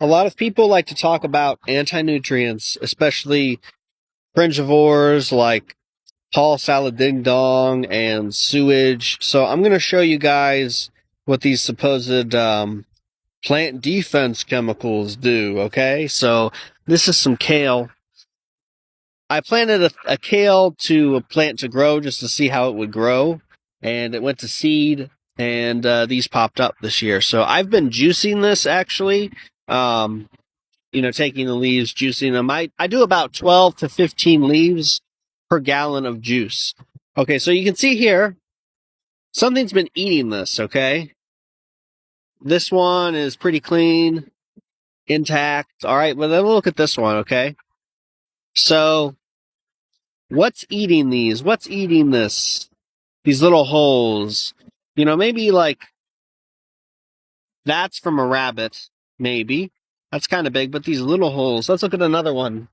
A lot of people like to talk about anti-nutrients, especially carnivores like Paul Saladino and sewage. So I'm going to show you guys what these supposed plant defense chemicals do, okay? So this is some kale. I planted a kale to a plant to grow just to see how it would grow, and it went to seed, and these popped up this year. So I've been juicing this, actually. Taking the leaves, juicing them. I do about 12 to 15 leaves per gallon of juice. Okay, so you can see here, something's been eating this, okay? This one is pretty clean, intact. All right, well, then we'll look at this one, okay? So, what's eating these? What's eating this? These little holes. Maybe like that's from a rabbit, maybe. That's kind of big, but these little holes. Let's look at another one.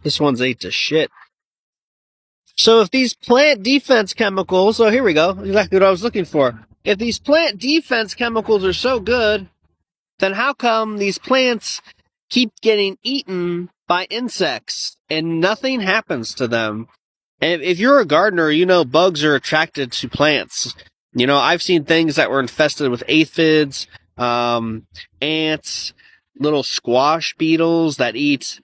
This one's ate to shit. So if these plant defense chemicals, here we go, exactly what I was looking for. If these plant defense chemicals are so good, then how come these plants keep getting eaten by insects and nothing happens to them? And if you're a gardener, bugs are attracted to plants. I've seen things that were infested with aphids, ants, little squash beetles that eat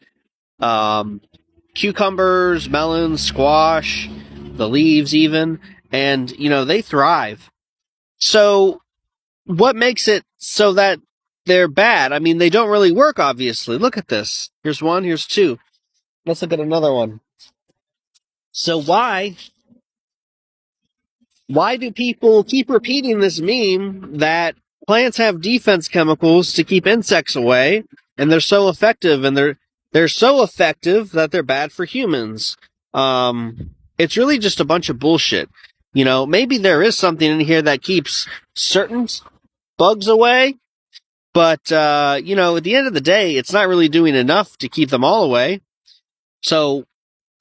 cucumbers, melons, squash, the leaves even, and, they thrive. So what makes it so that they're bad? I mean, they don't really work, obviously. Look at this. Here's one, here's two. Let's look at another one. So why do people keep repeating this meme that plants have defense chemicals to keep insects away, and they're so effective, and they're so effective that they're bad for humans? It's really just a bunch of bullshit. Maybe there is something in here that keeps certain bugs away, but, at the end of the day, it's not really doing enough to keep them all away. So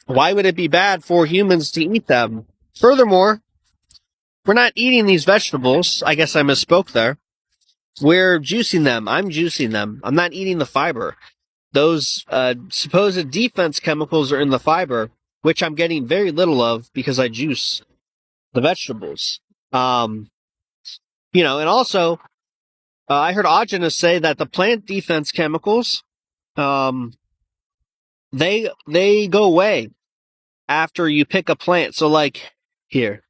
why would it be bad for humans to eat them? Furthermore, we're not eating these vegetables. I guess I misspoke there. We're juicing them. I'm juicing them. I'm not eating the fiber. Those supposed defense chemicals are in the fiber, which I'm getting very little of because I juice the vegetables. And also, I heard Aujana say that the plant defense chemicals, they go away after you pick a plant. So like here,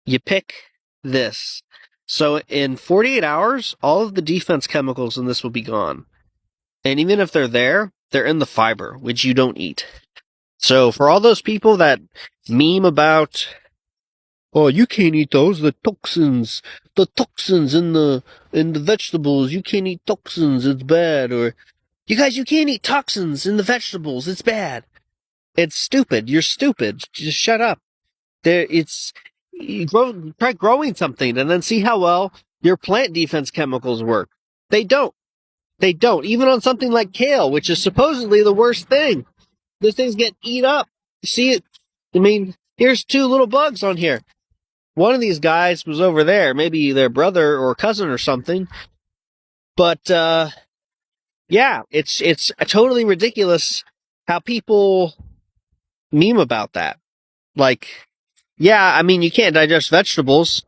you pick this. So in 48 hours, all of the defense chemicals in this will be gone. And even if they're there, they're in the fiber, which you don't eat. So for all those people that meme about, oh, you can't eat those, the toxins in the vegetables, you can't eat toxins, it's bad. Or, you guys, you can't eat toxins in the vegetables, it's bad. It's stupid. You're stupid. Just shut up. Try growing something and then see how well your plant defense chemicals work. They don't. Even on something like kale, which is supposedly the worst thing. Those things get eat up. You see it? I mean, here's two little bugs on here. One of these guys was over there, maybe their brother or cousin or something. But, yeah, it's totally ridiculous how people meme about that. Like, yeah, I mean, you can't digest vegetables.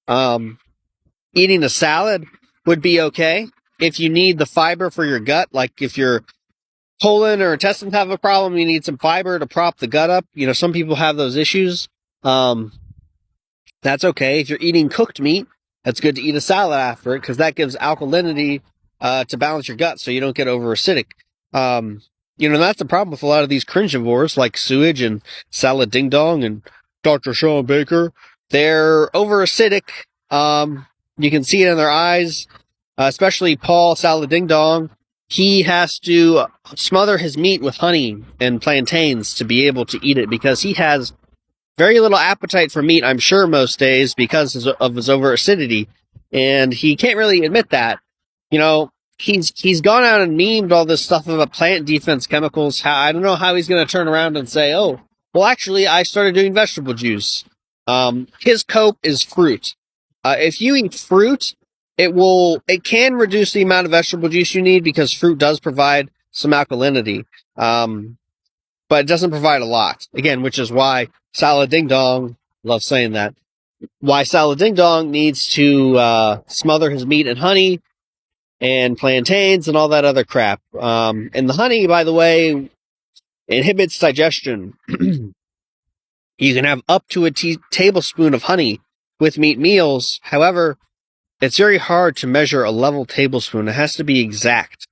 Eating a salad would be okay if you need the fiber for your gut. Like if your colon or intestines have a problem, you need some fiber to prop the gut up. Some people have those issues. That's okay. If you're eating cooked meat, it's good to eat a salad after it because that gives alkalinity to balance your gut so you don't get over acidic. That's the problem with a lot of these carnivores like sewage and salad ding dong and Dr. Sean Baker. They're over acidic. You can see it in their eyes, especially Paul Saladino. He has to smother his meat with honey and plantains to be able to eat it because he has very little appetite for meat, I'm sure, most days because of his over acidity. And he can't really admit that. He's gone out and memed all this stuff about plant defense chemicals. I don't know how he's going to turn around and say, oh, well, actually, I started doing vegetable juice. His cope is fruit. If you eat fruit, it can reduce the amount of vegetable juice you need because fruit does provide some alkalinity. But it doesn't provide a lot. Again, which is why Salad Ding Dong, love saying that, why Salad Ding Dong needs to smother his meat in honey and plantains and all that other crap. And the honey, by the way, inhibits digestion. You can have up to a tablespoon of honey with meat meals. However, it's very hard to measure a level tablespoon. It has to be exact.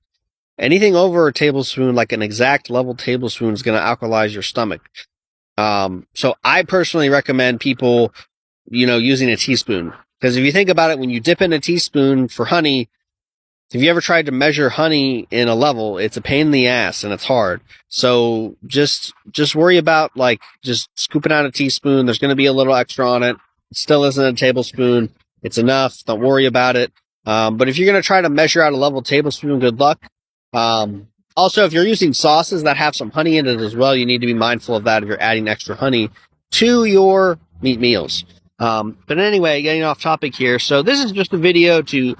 Anything over a tablespoon, like an exact level tablespoon, is going to alkalize your stomach. So I personally recommend people, using a teaspoon. Because if you think about it, when you dip in a teaspoon for honey, if you ever tried to measure honey in a level, it's a pain in the ass and it's hard. So just worry about just scooping out a teaspoon. There's going to be a little extra on it. It still isn't a tablespoon. It's enough. Don't worry about it. But if you're going to try to measure out a level tablespoon, good luck. Also, if you're using sauces that have some honey in it as well, you need to be mindful of that if you're adding extra honey to your meat meals. But anyway, getting off topic here. So this is just a video to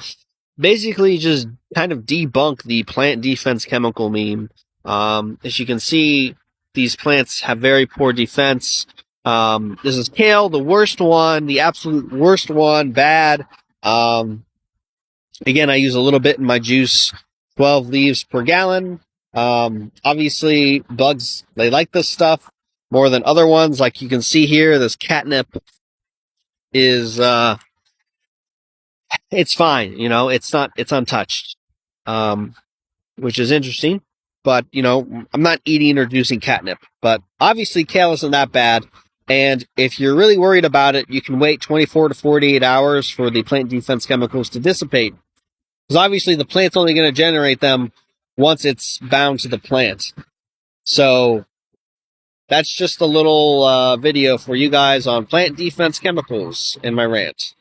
basically just kind of debunk the plant defense chemical meme. As you can see, these plants have very poor defense. This is kale, the worst one, the absolute worst one, bad. Again, I use a little bit in my juice, 12 leaves per gallon. Obviously, bugs, they like this stuff more than other ones. Like you can see here, this catnip is, it's fine, it's untouched, which is interesting. But, I'm not eating or juicing catnip. But obviously, kale isn't that bad. And if you're really worried about it, you can wait 24 to 48 hours for the plant defense chemicals to dissipate. Because obviously, the plant's only going to generate them once it's bound to the plant. So that's just a little video for you guys on plant defense chemicals in my rant.